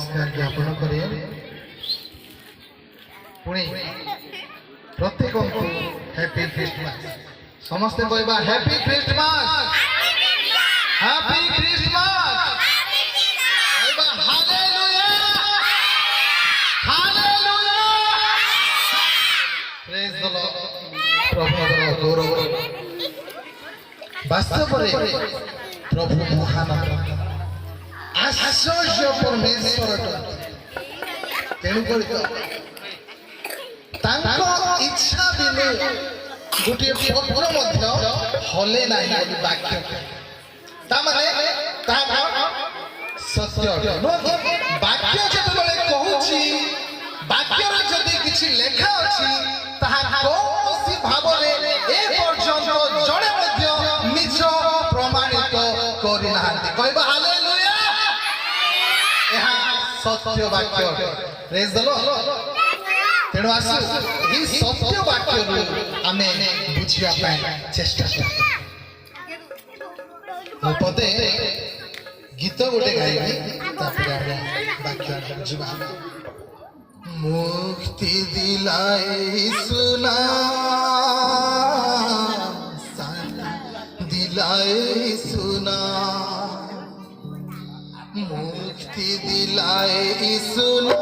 नमस्कार ज्ञापन करे पुणी प्रत्येक को हैप्पी क्रिसमस समस्ते कहबा हैप्पी क्रिसमस हैप्पी क्रिसमस कहबा hallelujah hallelujah praise the lord प्रभु गौरव वास्तव में प्रभु महान आश्चर्य परमेश्वर तेणुक इच्छा बिनु गोटे पत्र हले ना वाक्य सत्य वाक्य जो कहूँ वाक्य जदि किसी लेखा अच्छी कौन भाव जड़े निज प्रमाणित करना कहबा हालेलुया सत्य वाक्य प्रेज द लॉर्ड तेणु आसु ये सत्य वाक्य आमे बुझिया चेष्टा कर पदे गीत गोटे गाइबी वाक्य जीवा मुक्ति दिलाए सुना दिलाए सुना मुक्ति दिलाए सुना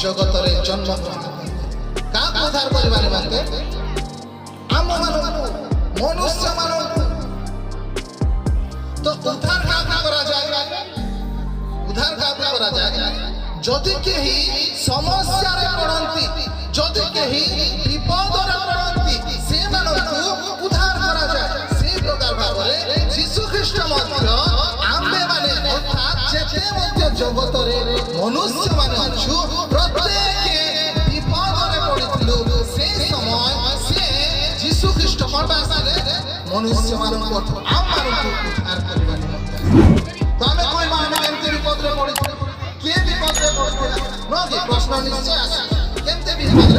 जगत जन्म क्या उद्धार करने आम मनुष्य मान तो उद्धार उद्धार जदि कहीं समस्या पड़ती जदि कहीं विपद पड़ती से उद्धार करा जाए से प्रकार भाव यीशु ख्रीष्ट आम्भे माने अर्थात जेते जगत मनुष्य मान अच्छु प्रत्येक विपद पड़ू से समय से यीशु ख्रीष्ट मनुष्य मान आम मान उद्धार करने तो आम कहवा आम केमती विपद पड़ी किए विपद पड़ता प्रश्न निश्चय केमती विपद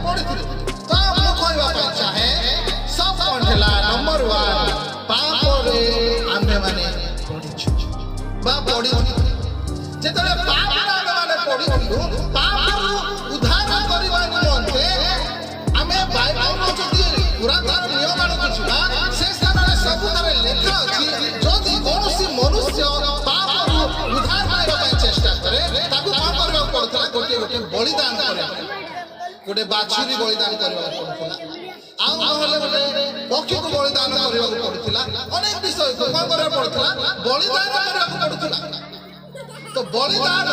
पड़ी तो कहवा चाहे सब कौन है नंबर 1 पाप आम्भे माने पड़ी जेतले पाप आमे पढ़िलु पाप उद्धार करबा निमंते आमे बाइबल जदि पुरातन नियम अनुसार से स्थान रे सब तरह लेखा अछि जदि कोनोसी मनुष्य पाप उद्धार करबा चेष्टा करे ताकू कोन करबा पड़तला गोटे गोटे बलिदान करे गोटे बाछुरी बलिदान करबा पड़तला आ नहले बोले पक्षी को बलिदान करबा पड़तला अनेक विषय को कोन करबा पड़तला बलिदान करबा पड़तला तो बलिदान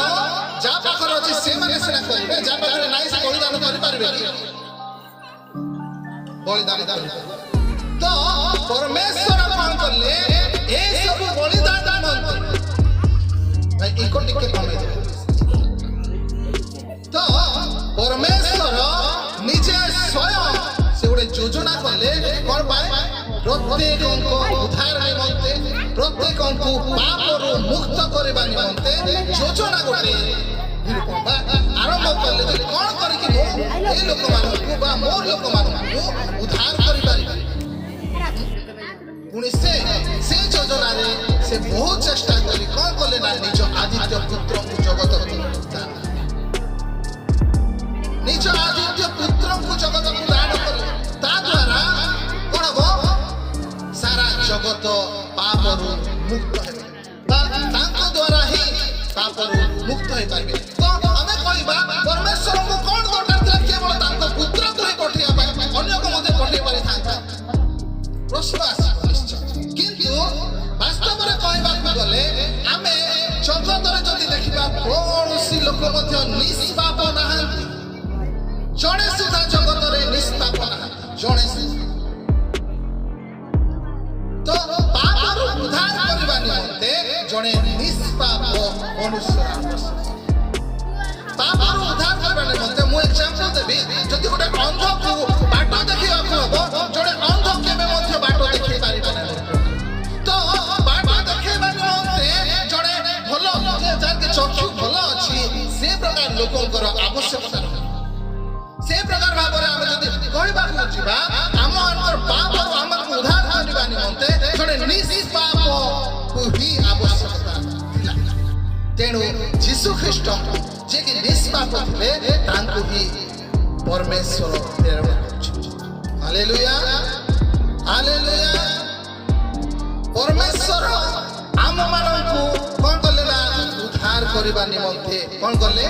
जा पाखर अछि से माने सेना करिवे जा पाखर नाही से बलिदान करि पारबे बलिदान तो परमेश्वर कोन करले ए सब बलिदान मन भाई इको टिके कमे तो परमेश्वर निजे स्वयं से गोटे योजना करले कोन पाए प्रत्येक को उद्धार निमंते ପ୍ରତ୍ୟେକଙ୍କୁ ପାପରୁ ମୁକ୍ତ କରିବା ନିମନ୍ତେ ଯୋଜନା ଗୋଟେ ନିରୂପଣ ବା ଆରମ୍ଭ କଲେ ଯେ କ'ଣ କରିକି ମୁଁ ଏ ଲୋକମାନଙ୍କୁ ବା ମୋ ଲୋକମାନଙ୍କୁ ଉଦ୍ଧାର କରିପାରିବି। ପୁଣି ସେ ଯୋଜନାରେ ସେ ବହୁତ ଚେଷ୍ଟା କରି କ'ଣ କଲେ ନା ନିଜ ଆଦିତ୍ୟ ପୁତ୍ରଙ୍କୁ ଜଗତକୁ ଦାନ, ନିଜ ଆଦିତ୍ୟ ପୁତ୍ରଙ୍କୁ ଜଗତକୁ ଦାନ କଲେ। ତା ଦ୍ୱାରା କ'ଣ ହବ? ସାରା ଜଗତ ପାପରୁ ମୁକ୍ତ ହେବେ ବା ତାଙ୍କ ଦ୍ୱାରା ହିଁ ପାପରୁ ମୁକ୍ତ ହେଇପାରିବେ। ତ ଆମେ କହିବା ପରମେଶ୍ୱରଙ୍କୁ କ'ଣ ଦରକାର ଥିଲା? କେବଳ ତାଙ୍କ ପୁତ୍ରକୁ ହିଁ ପଠେଇବା ପାଇଁ, ଅନ୍ୟକୁ ମଧ୍ୟ ପଠେଇ ପାରିଥାନ୍ତା? ପ୍ରଶ୍ନ ଆସିବ ନିଶ୍ଚୟ। କିନ୍ତୁ ବାସ୍ତବରେ କହିବାକୁ ଗଲେ ଆମେ ଜଗତରେ ଯଦି ଦେଖିବା କୌଣସି ଲୋକ ମଧ୍ୟ ନିଷ୍ପାପ ନାହାନ୍ତି। ଜଣେ ସୁଦ୍ଧା ଜଗତରେ ନିଷ୍ପାପ ନାହାନ୍ତି, ଜଣେ ସୁଦ୍ଧା। ତ ପାପରୁ ଉଦ୍ଧାର କରିବା ନିମନ୍ତେ ଜଣେ ନିଷ୍ପାପ ମନୁଷ୍ୟ ଆବଶ୍ୟକ। ପାପରୁ ଉଦ୍ଧାର କରିବା ନିମନ୍ତେ ମୁଁ ଏକ୍ସାମ୍ପଲ ଦେବି। ଯଦି ଗୋଟେ ଅନ୍ଧକୁ ବାଟ ଦେଖିବାକୁ ହବ, ଜଣେ ଅନ୍ଧ କେବେ ମଧ୍ୟ ବାଟ ଦେଖେଇ ପାରିବ ନାହିଁ। ତ ବାଟ ଦେଖେଇବା ନିମନ୍ତେ ଜଣେ ଭଲ, ଯାହାକି ଚକ୍ଷୁ ଭଲ ଅଛି, ସେ ପ୍ରକାର ଲୋକଙ୍କର ଆବଶ୍ୟକତା ରହିବ। ସେ ପ୍ରକାର ଭାବରେ ଆମେ ଯଦି କହିବାକୁ ଯିବା, ଆମମାନଙ୍କର ପାପରୁ ଆମକୁ ଉଦ୍ଧାର କରିବା ନିମନ୍ତେ ଜଣେ ନିଷ୍ପାପକୁ ହିଁ ଆବଶ୍ୟକତା ଥିଲା। ତେଣୁ ଯୀଶୁ ଖ୍ରୀଷ୍ଟ ଯିଏକି ନିଷ୍ପାପ ଥିଲେ, ତାଙ୍କୁ ହିଁ ପରମେଶ୍ୱର ପ୍ରେରଣ କରୁଛନ୍ତି। Hallelujah, hallelujah. ପରମେଶ୍ୱର ଆମମାନଙ୍କୁ କ'ଣ କଲେ ନା ଉଦ୍ଧାର କରିବା ନିମନ୍ତେ କ'ଣ କଲେ?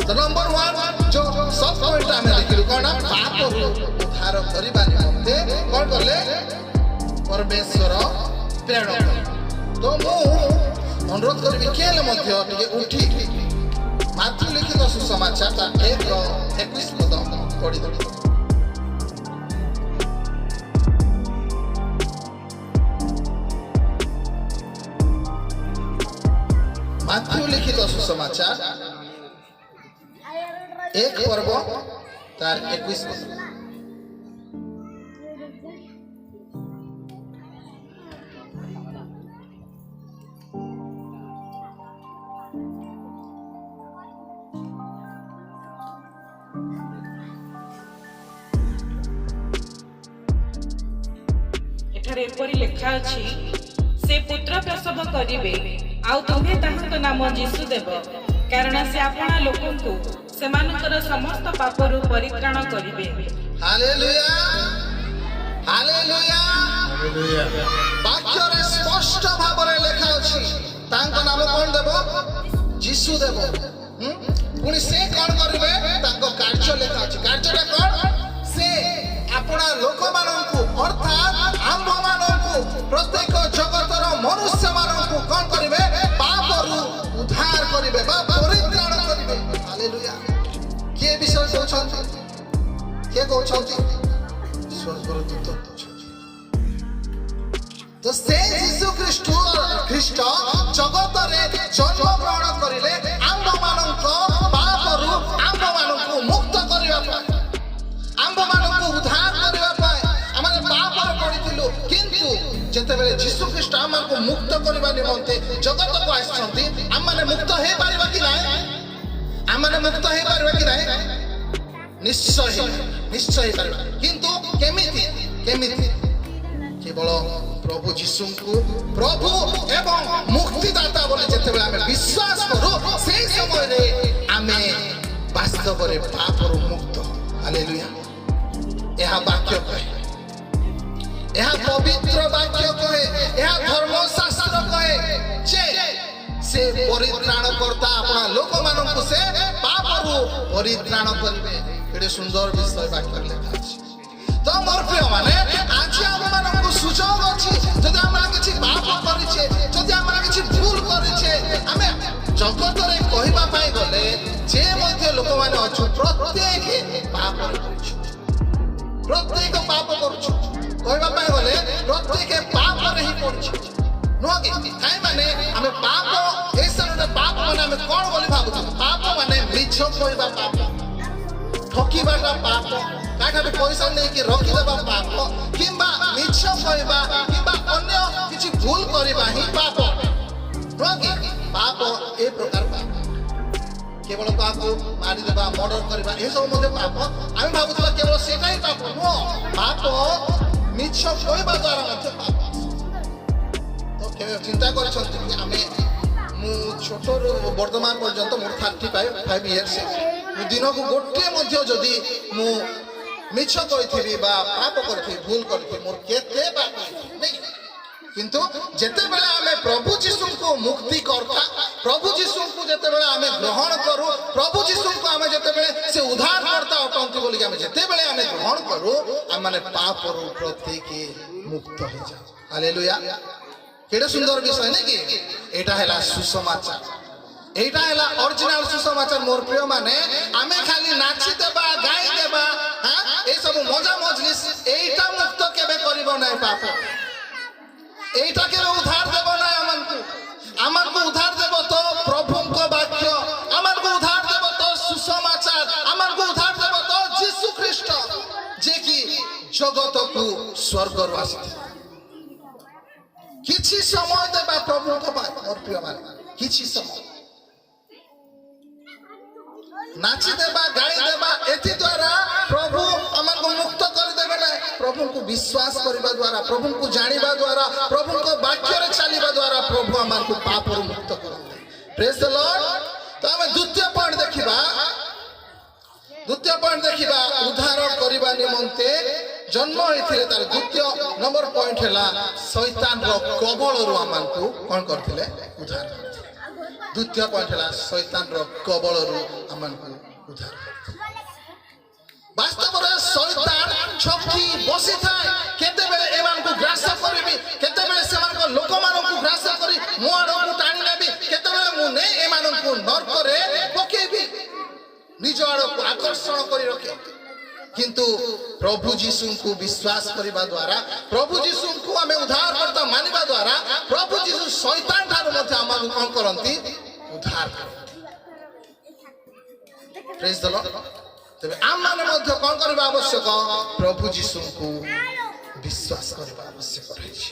ତ ନମ୍ବର 1 जो सब पॉइंट आमे देखिलु कोन पापରୁ उद्धार କରିବା ନିମନ୍ତେ କ'ଣ କଲେ? ପରମେଶ୍ୱର ପ୍ରେରଣ କଲେ। ତ ମୁଁ ଅନୁରୋଧ କରିବି କେଲେ ମଧ୍ୟ ଟିକେ ଉଠି ମାଥ୍ୟୁ ଲିଖିତ ସୁସମାଚାର 1:21 ପଦ ପଢ଼ି ଦେବି। माथ्यू लिखित सुसमाचार 1 पर्व तार 21 पद। एठारे एपरि लेखा अछि, से पुत्र प्रसव करिवे आउ तुम्हें ताहाक नाम जीशु देव, कारण से आपणा लोकंकु सेमानकर समस्त पापरु परित्राण करिवे। Hallelujah, hallelujah, hallelujah. वाक्य रे स्पष्ट भाबरे लेखा अछि, तांक नाम कोन देव? जीशु देव। पुनी से कोन करिवे? तांक कार्य लेखा अछि। कार्यटा कोन? से आपणा लोक माननकु अर्थात आम्भ माननकु प्रत्येक जगतर मनुष्य माननकु कोन करिवे? पापरु उद्धार करिवे बा परित्राण करिवे। हालेलुया। के विषय कहउछन्ति? के कहउछन्ति? स्वर्गर दूत कहउछन्ति। तो से यीशु ख्रीष्ट जगतरे जन्म ग्रहण करिले आम्भ माननक पापरु आम्भ माननकु मुक्त करिवा पाए, आम्भ माननकु उद्धार करिवा पाए। आमे पापर पडिथिलु, किंतु जेतेबेले यीशु ख्रीष्ट हमको मुक्त करिवा निमंते जगत को आछन्ति, आमे मुक्त हे पारिबा कि नाही? आमे मुक्त हे पारिबा कि नाही? निश्चय निश्चय हे पारिबा। किंतु केमिति? केमिति? केवल प्रभु यीशु को प्रभु एवं मुक्तिदाता बोले जेतेबेले आमे विश्वास करू, सेही समय रे आमे वास्तव रे पापर मुक्त। हालेलुया। यह वाक्य कहे, यह पवित्र वाक्य कहे, यह धर्मशास्त्र कहे जे से परित्राण करता अपना लोक माननकु से पापरु परित्राण करिवे। एडे सुंदर विषय वाक्य लेखा अछि। तो मोर प्रिय माने आज हम माननकु सुजोग अछि, जदि हमरा किछि पाप करिछे, जदि हमरा किछि भूल करिछे, आमे जगतरे कहिबा पाई गले जे मध्ये लोक माने अछु प्रत्येक पाप करिछु, प्रत्येक पाप करिछु। कहबा पाई गले प्रत्येक पाप रे ही पड़छि नोगे। काई माने हमें पाप एसनटे पाप माने हमें कोन बोली भाबु? पाप माने मिछ कहबा पाप, ठकीबाटा पाप, କାହାଠାରୁ ପଇସା ନେଇକି ରଖିଦେବା ପାପ, କିମ୍ବା ମିଛ କହିବା କିମ୍ବା ଅନ୍ୟ କିଛି ଭୁଲ କରିବା ହିଁ ପାପ, ନୁହଁ କି? ପାପ ଏ ପ୍ରକାର ପାପ। କେବଳ କାହାକୁ ମାରିଦେବା, ମର୍ଡର କରିବା ଏସବୁ ମଧ୍ୟ ପାପ। ଆମେ ଭାବୁଥିବା କେବଳ ସେଇଟା ହିଁ ପାପ, ନୁହଁ। ପାପ ମିଛ କହିବା ଦ୍ୱାରା ମଧ୍ୟ ପାପ। ତ କେବେ ଚିନ୍ତା କରିଛନ୍ତି କି ମୁଁ ଛୋଟରୁ ବର୍ତ୍ତମାନ ପର୍ଯ୍ୟନ୍ତ ମୋର 35 ଇୟର୍ସ, ମୁଁ ଦିନକୁ ଗୋଟିଏ ମଧ୍ୟ ଯଦି ମୁଁ ମିଛ କହିଥିବି ବା ପାପ କରିଥିବି, ଭୁଲ କରିଥିବି, ମୋର କେତେ ପାପ ନାଇଁ। କିନ୍ତୁ ଯେତେବେଳେ ଆମେ ପ୍ରଭୁ ଯୀଶୁଙ୍କୁ ମୁକ୍ତିକର୍ତ୍ତା, ପ୍ରଭୁ ଯୀଶୁଙ୍କୁ ଯେତେବେଳେ ଆମେ ଗ୍ରହଣ କରୁ, ପ୍ରଭୁ ଯୀଶୁଙ୍କୁ ଆମେ ଯେତେବେଳେ ସେ ଉଦ୍ଧାରକର୍ତ୍ତା ଅଟନ୍ତି ବୋଲିକି ଆମେ ଯେତେବେଳେ ଆମେ ଗ୍ରହଣ କରୁ, ଆମେ ପାପରୁ ପ୍ରତ୍ୟେକ ମୁକ୍ତ ହେଇଯାଉ। ହାଲେଲୁୟା। କେଡ଼େ ସୁନ୍ଦର ବିଷୟ ନାଇଁ କି? ଏଇଟା ହେଲା ସୁସମାଚାର, এইটা হলা অরিজিনাল সুসমাচার। মোর প্রিয় মানে আমি খালি নাচি দেবা, গাই দেবা, হ্যাঁ এই সব মজা মজলিস, এইটা মুক্ত কেবে করিব নাই পাপ। এইটা কেবে উদ্ধার দেব নাই আমানকু। আমানকু উদ্ধার দেব তো প্রভুঙ্ক বাক্য, আমানকু উদ্ধার দেব তো সুসমাচার, আমানকু উদ্ধার দেব তো যীশু খ্রিস্ট, যে কি জগতকু স্বর্গরু আসিছে। কিছু সময় দেবা প্রভুঙ্ক পাই। মোর প্রিয় মানে কিছু সময় নাচি দেবা, গাই দেবা, এথি দ্বারা প্রভু আমাকে মুক্ত করে দেবে না। প্রভুকে বিশ্বাস করিবা দ্বারা, প্রভুকে জানিবা দ্বারা, প্রভুকে বাক্যরে চালিবা দ্বারা প্রভু আমাকে পাপରୁ মুক্ত করবে। Praise the lord. তো আমি দ্বিতীয় পয়েন্ট দেখিবা, উদ্ধার করিবা নিমন্তে জন্ম হইଥିଲେ তার দ্বিতীয় নম্বর পয়েন্ট হেলা শয়তানর কবলରୁ আমাকে কোন করଥିଲେ উদ্ধার করଥିଲେ। দ্বিতীয় পয়েন্ট হেলা শয়তানর কবলରୁ আমাকে উদ্ধার করଥିଲେ। বাস্তবরে শয়তান ছকি বসি থাকে, কেতেবেলে এমানকু গ্রাস করিবি, কেতেবেলে সেমানক লোকমানকু গ্রাস করি মো আড়কু টানি নেবি, কেতেবেলে মু নেই এমানকু নরকরে পকেইবি, নিজ আড়কু আকর্ষণ করে রখে। কিন্তু প্রভু যীশুଙ୍କୁ বিশ্বাস କରିବା দ্বারা, প্রভু যীশুଙ୍କୁ ଆମେ ଉଦ୍ଧାରକର୍ତ୍ତା ମାନିବା ଦ୍ୱାରା ପ୍ରଭୁ যীଶୁ ଶୈତାନ ଠାରୁ ମଧ୍ୟ ଆମକୁ କଣ କରନ୍ତି? ଉଦ୍ଧାର କରନ୍ତି। ପ୍ରେଜ ଦ ଲର୍ଡ। ତେବେ ଆମମାନେ ମଧ୍ୟ କଣ କରିବା ଆବଶ୍ୟକ? ପ୍ରଭୁ ଯୀଶୁଙ୍କୁ ବିଶ୍ୱାସ କରିବା ଆବଶ୍ୟକ ରହିଛି।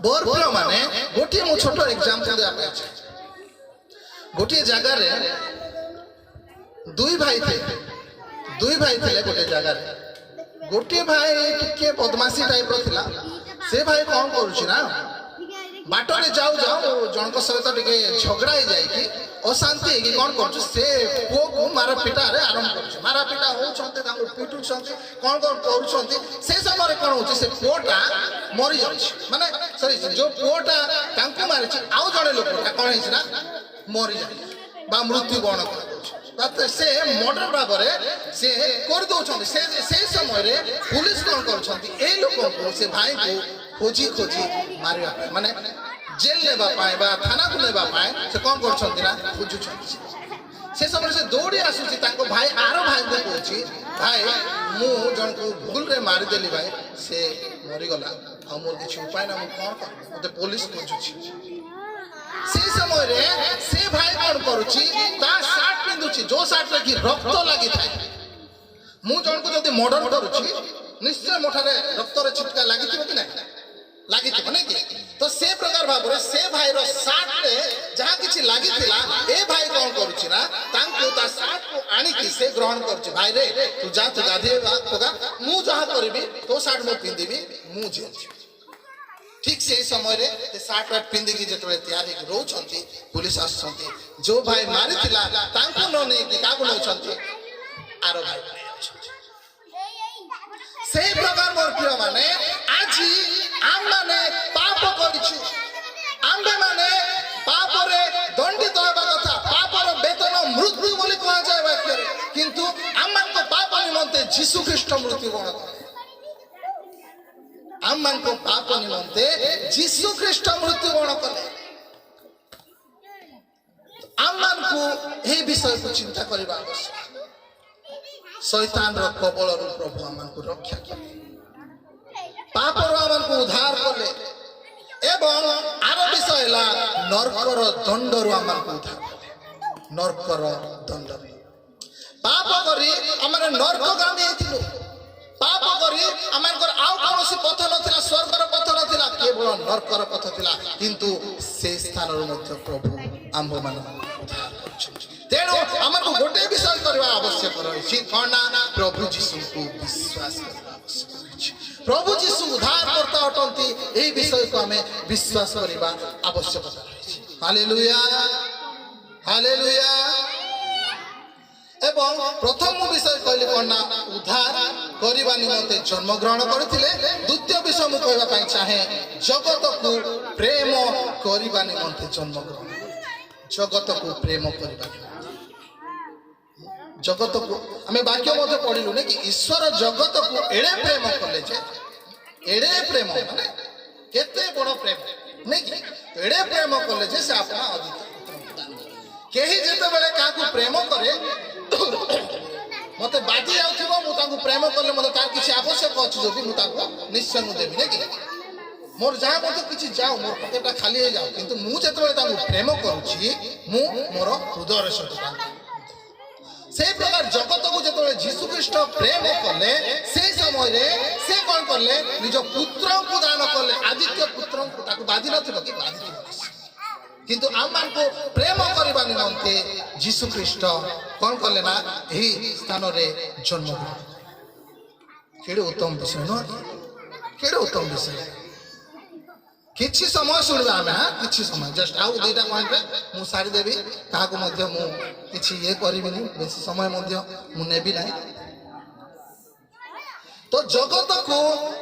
ମୋର ପ୍ରିୟମାନେ ଗୋଟିଏ ମୁଁ ଛୋଟ ଏକ୍ସାମ୍ପଲ ଦେବା ପାଇଁ ଚାହୁଁଛି। ଗୋଟିଏ ଜାଗାରେ ଦୁଇ ଭାଇ ଥିଲେ ଗୋଟେ ଜାଗାରେ। ଗୋଟିଏ ଭାଇ ଟିକେ ବଦମାସି ଟାଇପର ଥିଲା। ସେ ଭାଇ କଣ କରୁଛି ନା, ବାଟରେ ଯାଉ ଜଣଙ୍କ ସହିତ ଟିକେ ଝଗଡ଼ା ହେଇଯାଇକି ଅଶାନ୍ତି ହେଇକି କଣ କରୁଛି, ସେ ପୁଅକୁ ମାରପିଟାରେ ଆରମ୍ଭ କରୁଛି। ମାରପିଟା ହଉଛନ୍ତି, ତାଙ୍କୁ ପିଟୁଛନ୍ତି, କଣ କରୁଛନ୍ତି। ସେ ସମୟରେ କଣ ହଉଛି, ସେ ପୁଅଟା ମରିଯାଉଛି। ମାନେ ସରି, ଯୋଉ ପୁଅଟା ତାଙ୍କୁ ମାରିଛି ଆଉ ଜଣେ ଲୋକଟା କଣ ହେଇଛି ନା ମରିଯାଉଛି ବା ମୃତ୍ୟୁବରଣ କରିଦଉଛି। ସେ ମର୍ଡର ଭାବରେ ସେ କରିଦଉଛନ୍ତି। ସେଇ ସମୟରେ ପୁଲିସ କଣ କରୁଛନ୍ତି, ଏଇ ଲୋକଙ୍କୁ, ସେ ଭାଇକୁ ଖୋଜି ମାରିବା ପାଇଁ, ମାନେ ଜେଲ ନେବା ପାଇଁ ବା ଥାନାକୁ ନେବା ପାଇଁ ସେ କଣ କରୁଛନ୍ତି ନା ଖୋଜୁଛନ୍ତି। ସେ ସମୟରେ ସେ ଦୌଡ଼ି ଆସୁଛି, ତାଙ୍କ ଭାଇ ଆର ଭାଇଙ୍କୁ କହୁଛି, ଭାଇ ମୁଁ ଜଣକୁ ଭୁଲରେ ମାରିଦେଲି ଭାଇ, ସେ ମରିଗଲା, ଆଉ ମୋର କିଛି ଉପାୟ ନା, ମୁଁ କଣ କରିବି, ମତେ ପୋଲିସ ଖୋଜୁଛି। সেই সময়ে সে ভাই কଣ କରୁଛି, ତା শার্ট ପିନ୍ଧୁଛି ଯୋଉ শার্ଟରେ କି ରକ୍ତ ଲାଗିଥାଏ। ମୁଁ ଜଣକୁ ଯଦି ମର୍ଡର କରୁଛି, ନିଶ୍ଚୟ ମୋଠାରେ ରକ୍ତର ଛିଟକା ଲାଗିଥିବ କି ନାହିଁ? ଲାଗିଥିବ ନାଇଁ କି? ତ ସେ ପ୍ରକାର ଭାବରେ ସେ ଭାଇର শার্ଟରେ ଯାହା କିଛି ଲାଗିଥିଲା, ଏ ଭାଇ କଣ କରୁଛି ନା ତାଙ୍କୁ ତା শার্ଟକୁ ଆଣିକି ସେ ଗ୍ରହଣ କରୁଛି। ଭାଇ ରେ ତୁ ଯା, ତୁ ଗାଧେଇବା ପକା, ମୁଁ ଯାହା କରିବି ତୋ শার্ট ମୁଁ ପିନ୍ଧିବି, ମୁଁ ଯିବି। ঠিক সেই সময়ে শার্ট প্যান্ট পিন্ধিকি যেতবে তৈরি হয়ে রହୁଛନ୍ତି, পুলিশ আসছেন, যে ভাই মারিଥିଲା তাଙ୍କୁ ନ ନେଇକି କାହାକୁ ନେଉଛନ୍ତି, ଆର ଭାଇ সেই প্রকার। ମୋର প্রিয় মানে ଆଜି ଆମମାନେ ପାପ କରିଛୁ, ଆମ୍ଭେମାନେ ପାପରେ ଦଣ୍ଡିତ ହେବା କଥା। ପାପର ବେତନ ମୃତ୍ୟୁ ବୋଲି କୁହାଯାଏ ବାକ୍ୟରେ, କିନ୍ତୁ ଆମମାନଙ୍କ ପାପ ନିମନ୍ତେ ଯୀଶୁ ଖ୍ରୀଷ୍ଟ ମୃତ୍ୟୁବରଣ କଲେ। ଆମମାନଙ୍କ ପାପ ନିମନ୍ତେ ଯୀଶୁ ଖ୍ରୀଷ୍ଟ ମୃତ୍ୟୁବରଣ କଲେ। ଆମମାନଙ୍କୁ ଏହି ବିଷୟକୁ ଚିନ୍ତା କରିବା ଆବଶ୍ୟକ। ଶୈତାନର କବଳରୁ ପ୍ରଭୁ ଆମମାନଙ୍କୁ ରକ୍ଷା କଲେ, ପାପରୁ ଆମମାନଙ୍କୁ ଉଦ୍ଧାର କଲେ, ଏବଂ ଆର ବିଷୟ ହେଲା ନରକର ଦଣ୍ଡରୁ ଆମମାନଙ୍କୁ ଉଦ୍ଧାର କଲେ। ନରକର ଦଣ୍ଡରୁ ପାପ କରି ଆମେ ନର୍କଗାମୀ ହେଇଥିଲୁ। ପାପ କରି ଆମଙ୍କର ଆଉ କୌଣସି ପଥ ନଥିଲା, ସ୍ୱର୍ଗର ପଥ ନଥିଲା, କେବଳ ନର୍କର ପଥ ଥିଲା। କିନ୍ତୁ ସେ ସ୍ଥାନରୁ ମଧ୍ୟ ପ୍ରଭୁ ଆମ୍ଭମାନଙ୍କୁ ଉଦ୍ଧାର କରିଛନ୍ତି। ତେଣୁ ଆମକୁ ଗୋଟେ ବିଷୟ କରିବା ଆବଶ୍ୟକ ରହିଛି, କ'ଣ ନା ପ୍ରଭୁ ଯୀଶୁଙ୍କୁ ବିଶ୍ୱାସ କରିବା ଆବଶ୍ୟକ ରହିଛି। ପ୍ରଭୁ ଯୀଶୁ ଉଦ୍ଧାରକର୍ତ୍ତା ଅଟନ୍ତି, ଏହି ବିଷୟକୁ ଆମେ ବିଶ୍ୱାସ କରିବା ଆବଶ୍ୟକତା ରହିଛି। Hallelujah, hallelujah. ଏବଂ ପ୍ରଥମ ବିଷୟ କହିଲେ କ'ଣ ନା ଉଦ୍ଧାର କରିବା ନିମନ୍ତେ ଜନ୍ମଗ୍ରହଣ କରିଥିଲେ। ଦ୍ୱିତୀୟ ବିଷୟ ମୁଁ କହିବା ପାଇଁ ଚାହେଁ, ଜଗତକୁ ପ୍ରେମ କରିବା ନିମନ୍ତେ ଜନ୍ମଗ୍ରହଣ। ଜଗତକୁ ପ୍ରେମ କରିବା ନିମନ୍ତେ, ଜଗତକୁ ଆମେ ବାକ୍ୟ ମଧ୍ୟ ପଢିଲୁ ନାଇଁ କି, ଈଶ୍ୱର ଜଗତକୁ ଏଡ଼େ ପ୍ରେମ କଲେ ଯେ, ଏଡ଼େ ପ୍ରେମ ମାନେ କେତେ ବଡ଼ ପ୍ରେମ ନାଇଁ କି, ଏଡ଼େ ପ୍ରେମ କଲେ ଯେ ସେ ଆପଣ ଅଧିକ। କେହି ଯେତେବେଳେ କାହାକୁ ପ୍ରେମ କରେ, ମତେ ବାଜି ଯାଉଥିବ, ମୁଁ ତାଙ୍କୁ ପ୍ରେମ କଲେ ମତେ ତାର କିଛି ଆବଶ୍ୟକ ଅଛି ଯଦି ମୁଁ ତାକୁ ନିଶ୍ଚୟ ମୁଁ ଦେବି ନାଇଁ କି, ମୋର ଯାହା ମଧ୍ୟ କିଛି ଯାଉ, ମୋର ପକେଟଟା ଖାଲି ହେଇଯାଉ, କିନ୍ତୁ ମୁଁ ଯେତେବେଳେ ତାଙ୍କୁ ପ୍ରେମ କରୁଛି, ମୁଁ ମୋର ହୃଦୟର ସହିତ ସେଇ ପ୍ରକାର ଜଗତକୁ ଯେତେବେଳେ ଯୀଶୁ ଖ୍ରୀଷ୍ଟ ପ୍ରେମ କଲେ, ସେଇ ସମୟରେ ସେ କ'ଣ କଲେ, ନିଜ ପୁତ୍ରଙ୍କୁ ଦାନ କଲେ। ଆଦିତ୍ୟ ପୁତ୍ରଙ୍କୁ, ତାକୁ ବାଜି ନଥିବ କି ବାଜିଥିବ, କିନ୍ତୁ ଆମମାନଙ୍କୁ ପ୍ରେମ କରିବା ନିମନ୍ତେ ଯୀଶୁ ଖ୍ରୀଷ୍ଟ କ'ଣ କଲେ ନା ଏହି ସ୍ଥାନରେ ଜନ୍ମଗ୍ରହଣ। କେଡ଼େ ଉତ୍ତମ ବିଷୟ ନୁହଁ, କେଡ଼େ ଉତ୍ତମ ବିଷୟ। କିଛି ସମୟ ଶୁଣିବା ଆମେ, କିଛି ସମୟ, ଜଷ୍ଟ ଆଉ ଦୁଇଟା ପଏଣ୍ଟରେ ମୁଁ ସାରିଦେବି। କାହାକୁ ମଧ୍ୟ ମୁଁ କିଛି ଇଏ କରିବିନି, ବେଶୀ ସମୟ ମଧ୍ୟ ମୁଁ ନେବି ନାହିଁ। ତ ଜଗତକୁ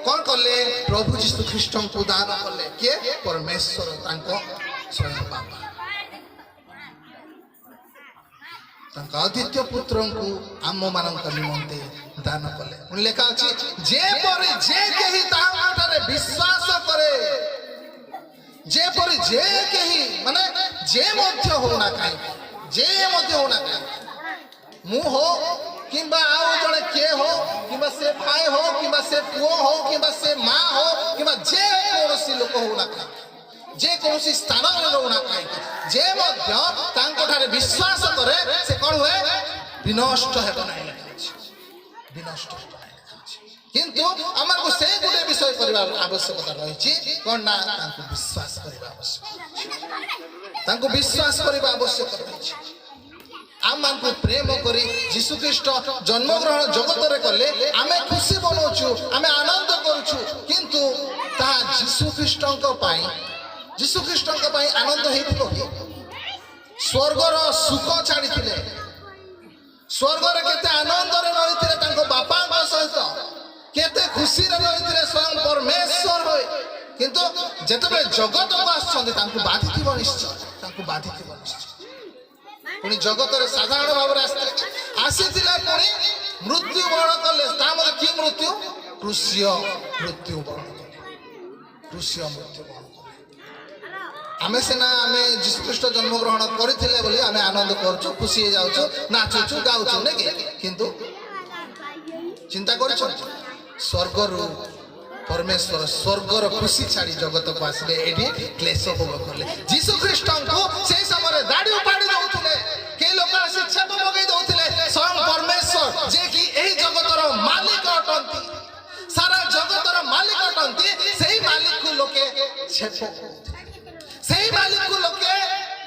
କ'ଣ କଲେ, ପ୍ରଭୁ ଯୀଶୁ ଖ୍ରୀଷ୍ଟଙ୍କୁ ଦାନ କଲେ। କିଏ? ପରମେଶ୍ୱର, ତାଙ୍କ ସ୍ୱୟଂ ବାପା, ତାଙ୍କ ଅଦ୍ୱିତୀୟ ପୁତ୍ରଙ୍କୁ ଆମମାନଙ୍କ ନିମନ୍ତେ ଦାନ କଲେ। ପୁଣି ଲେଖା ଅଛି, ଯେପରି ଯେ କେହି ତାଙ୍କଠାରେ ବିଶ୍ୱାସ କରେ, ଯେପରି ଯେ କେହି ମାନେ ଯେ ମଧ୍ୟ ହଉନା କାହିଁକି, ଯେ ମଧ୍ୟ ହଉନା କାହିଁକି, ମୁଁ ହଉ କିମ୍ବା ଆଉ ଜଣେ କିଏ ହଉ, କିମ୍ବା ସେ ଭାଇ ହଉ, କିମ୍ବା ସେ ପୁଅ ହଉ, କିମ୍ବା ସେ ମା ହଉ, କିମ୍ବା ଯେ କୌଣସି ଲୋକ ହଉନା କାହିଁକି, ଯେ କୌଣସି ସ୍ଥାନରେ ରହୁନା କାହିଁକି, ଯେ ମଧ୍ୟ ତାଙ୍କଠାରେ ବିଶ୍ୱାସ କରେ, ସେ କ'ଣ ହୁଏ? ବିନଷ୍ଟ ହେବ ନାହିଁ ଲେଖା ଅଛି, ବିନଷ୍ଟ ହେବ ନାହିଁ ଲେଖା ଅଛି। କିନ୍ତୁ ଆମକୁ ସେ ଗୋଟେ ବିଷୟ କରିବାର ଆବଶ୍ୟକତା ରହିଛି, କ'ଣ ନା ତାଙ୍କୁ ବିଶ୍ୱାସ କରିବା ଆବଶ୍ୟକ ରହିଛି, ତାଙ୍କୁ ବିଶ୍ୱାସ କରିବା ଆବଶ୍ୟକ ରହିଛି। ଆମମାନଙ୍କୁ ପ୍ରେମ କରି ଯୀଶୁ ଖ୍ରୀଷ୍ଟ ଜନ୍ମଗ୍ରହଣ ଜଗତରେ କଲେ, ଆମେ ଖୁସି ବନଉଛୁ, ଆମେ ଆନନ୍ଦ କରୁଛୁ, କିନ୍ତୁ ତାହା ଯୀଶୁ ଖ୍ରୀଷ୍ଟଙ୍କ ପାଇଁ, ଯୀଶୁ ଖ୍ରୀଷ୍ଟଙ୍କ ପାଇଁ ଆନନ୍ଦ ହେଇଥିବ କି? ସ୍ୱର୍ଗର ସୁଖ ଛାଡ଼ିଥିଲେ, ସ୍ୱର୍ଗରେ କେତେ ଆନନ୍ଦରେ ରହିଥିଲେ ତାଙ୍କ ବାପାଙ୍କ ସହିତ, କେତେ ଖୁସିରେ ରହିଥିଲେ ସ୍ୱୟଂ ପରମେଶ୍ୱର ହୋଇ, କିନ୍ତୁ ଯେତେବେଳେ ଜଗତକୁ ଆସୁଛନ୍ତି ତାଙ୍କୁ ବାଧିଥିବ ନିଶ୍ଚୟ, ତାଙ୍କୁ ବାଧିଥିବ ନିଶ୍ଚୟ। ପୁଣି ଜଗତରେ ସାଧାରଣ ଭାବରେ ଆସିଥିଲେ, ପୁଣି ମୃତ୍ୟୁବରଣ କଲେ। ତା ମଧ୍ୟ କି ମୃତ୍ୟୁ? କ୍ରୁଶୀୟ ମୃତ୍ୟୁବରଣ କଲେ, କ୍ରୁଶୀୟ ମୃତ୍ୟୁବରଣ କଲେ। ଆମେ ସିନା ଆମେ ଯୀଶୁ ଖ୍ରୀଷ୍ଟ ଜନ୍ମଗ୍ରହଣ କରିଥିଲେ ବୋଲି ଆମେ ଆନନ୍ଦ କରୁଛୁ, ଖୁସି ହେଇଯାଉଛୁ, ନାଚୁଛୁ, ଗାଉଛୁ ନାଇଁ କି, କିନ୍ତୁ ଚିନ୍ତା କରିଛନ୍ତି ସ୍ୱର୍ଗରୁ ପରମେଶ୍ୱର ସ୍ୱର୍ଗର ଖୁସି ଛାଡ଼ି ଜଗତକୁ ଆସିଲେ, ଏଠି କ୍ଲେଶ ଭୋଗ କଲେ। ଯୀଶୁ ଖ୍ରୀଷ୍ଟଙ୍କୁ ସେଇ ସମୟରେ ଦାଢ଼ି ଉପାଡ଼ି ଦଉଥିଲେ, କେହି ଲୋକ ଆସି ଛେପ ପକେଇ ଦଉଥିଲେ। ସ୍ୱୟଂ ପରମେଶ୍ୱର ଯେ କି ଏହି ଜଗତର ମାଲିକ ଅଟନ୍ତି, ସାରା ଜଗତର ମାଲିକ ଅଟନ୍ତି, ସେଇ ମାଲିକକୁ ଲୋକେ ଛେପ, ସେଇ ମାଲିକକୁ ଲୋକେ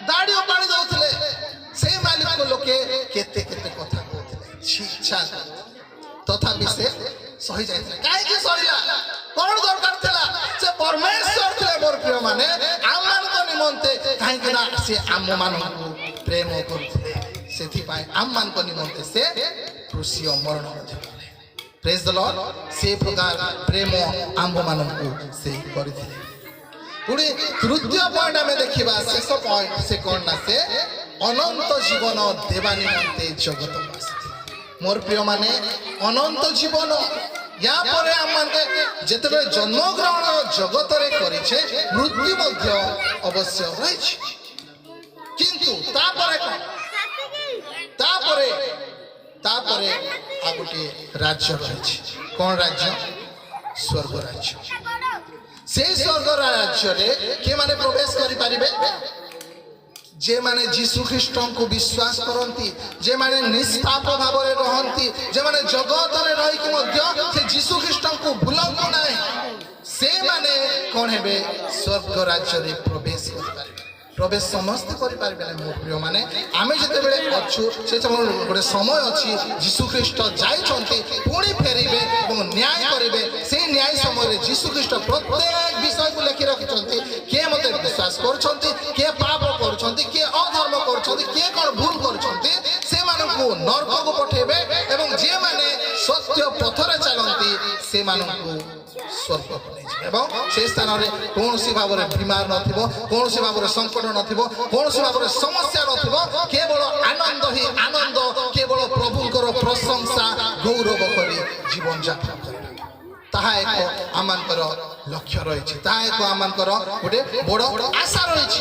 ଦାଢ଼ି ଉପାଡ଼ି ଦଉଥିଲେ, ସେଇ ମାଲିକକୁ ଲୋକେ କେତେ କେତେ କଥା କହୁଥିଲେ, ଇଚ୍ଛା। ତଥାପି ସେ ସହି ଯାଇଥିଲେ। କାହିଁକି ସହିଲା? କ'ଣ ଦରକାର ଥିଲା? ସେ ପରମେଶ୍ୱର ଥିଲେ ମୋର ପ୍ରିୟ ମାନେ, ଆମମାନଙ୍କ ନିମନ୍ତେ, କାହିଁକି ନା ସେ ଆମମାନଙ୍କୁ ପ୍ରେମ କରୁଥିଲେ, ସେଥିପାଇଁ ଆମମାନଙ୍କ ନିମନ୍ତେ ସେ କ୍ରୁଶୀୟ ମରଣ ମଧ୍ୟ କଲେ। ପ୍ରେଜ୍ ଦ ଲର୍ଡ। ସେ ପ୍ରକାର ପ୍ରେମ ଆମ୍ଭମାନଙ୍କୁ ସେ କରିଥିଲେ। ପୁଣି ତୃତୀୟ ପଏଣ୍ଟ ଆମେ ଦେଖିବା, ଶେଷ ପଏଣ୍ଟ, ସେ କ'ଣ ନା ସେ ଅନନ୍ତ ଜୀବନ ଦେବା ନିମନ୍ତେ ଜଗତକୁ ଆସିଥିଲେ। ମୋର ପ୍ରିୟ ମାନେ, ଅନନ୍ତ ଜୀବନ ୟା ପରେ ଆମମାନେ ଯେତେବେଳେ ଜନ୍ମଗ୍ରହଣ ଜଗତରେ କରିଛେ, ମୃତ୍ୟୁ ମଧ୍ୟ ଅବଶ୍ୟ ରହିଛି, କିନ୍ତୁ ତାପରେ କ'ଣ? ତାପରେ ଆଉ ଗୋଟିଏ ରାଜ୍ୟ ରହିଛି। କ'ଣ ରାଜ୍ୟ? ସ୍ୱର୍ଗ ରାଜ୍ୟ। ସେଇ ସ୍ୱର୍ଗ ରାଜ୍ୟରେ କେଉଁମାନେ ପ୍ରବେଶ କରିପାରିବେ? जे माने जीशु ख्रीष्ट को विश्वास करती जे माने निष्पाप भाव में रहती जे माने जगत में रही से जीशु ख्रीष्ट को भूलती ना से माने कौन है स्वर्ग राज्य में प्रवेश कर प्रवेश समस्त करें मो प्रिय मैंने आम जिते बड़े अच्छु से गोटे समय अच्छी जीशु ख्रीष्ट जाइंट पुणी फेरबे और न्याय करेंगे से न्याय समय जीशु ख्रीष्ट प्रत्येक विषय को लिखि रखिंट किए मत विश्वास किए पाप कर अधर्म कर कौन भूल कर नरक को पठेबे और जे माने सत्य पथरे चलती से स्वर्ग को से स्थान में कौन सी भाव में बीमार नौन सी भाव में संकट नौन सी भाव में समस्या केवल आनंद ही आनंद केवल प्रभुंकर प्रशंसा गौरव कर जीवन यापन कर एक आमर लक्ष्य रही एक आमर गोटे बड़ आशा रही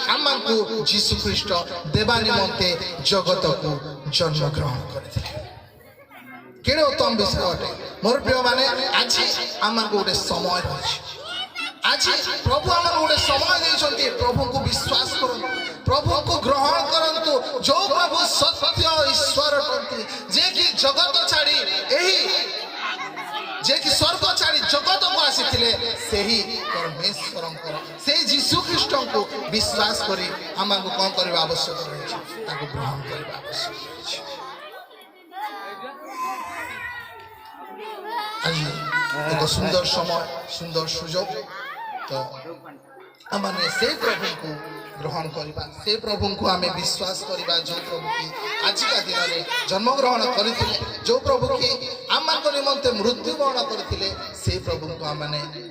आम को जीशु ख्रीष्ट देवा निमंते जगत को जन्म ग्रहण करते केड़े उत्तम विषय अटे मोर प्रिय माने आज आम गोटे समय रही आज प्रभु आम गोटे समय देते प्रभु को विश्वास करूँ प्रभु को ग्रहण करूँ जो प्रभु सत्य ईश्वर जे कि जगत छाड़ी जे कि स्वर्ग छाड़ी जगत को आसी से ही परमेश्वर से जीशु ख्रीष्ट को विश्वास करी आमको कौन करने आवश्यक रही ग्रहण करने आवश्यक रही आज एक सुंदर समय सुंदर सुजोग तो आम से प्रभु को ग्रहण करवा से प्रभु को आम विश्वास करवा जो प्रभु की आजिका दिन में जन्मग्रहण करते जो प्रभु की आम निमंते मृत्युवरण करते से प्रभु को आम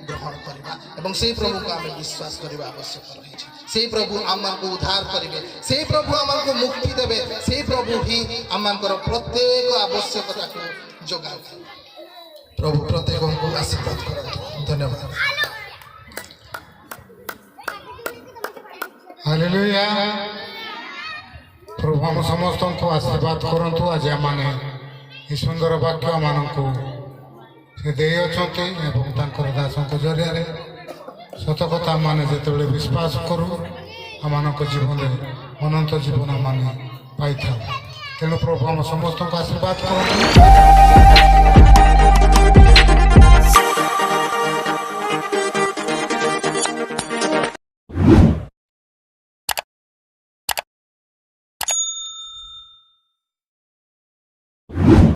ग्रहण करवा से प्रभु को आम विश्वास करने आवश्यक रही से प्रभु आम को उद्धार करेंगे से प्रभु आम को मुक्ति देवे से प्रभु ही आम प्रत्येक आवश्यकता को जोगा प्रभु प्रत्येक को आशीर्वाद करूँ धन्यवाद हालेलुया प्रभु हम समस्त को आशीर्वाद करंतु आज आने ये सुंदर वाक्य मानू से दे अच्छा दासों जरिया सत कथा मान जो विश्वास करूँ आम जीवन अनंत जीवन आम पाई था तेणु प्रभु हम समस्त को आशीर्वाद करूँ।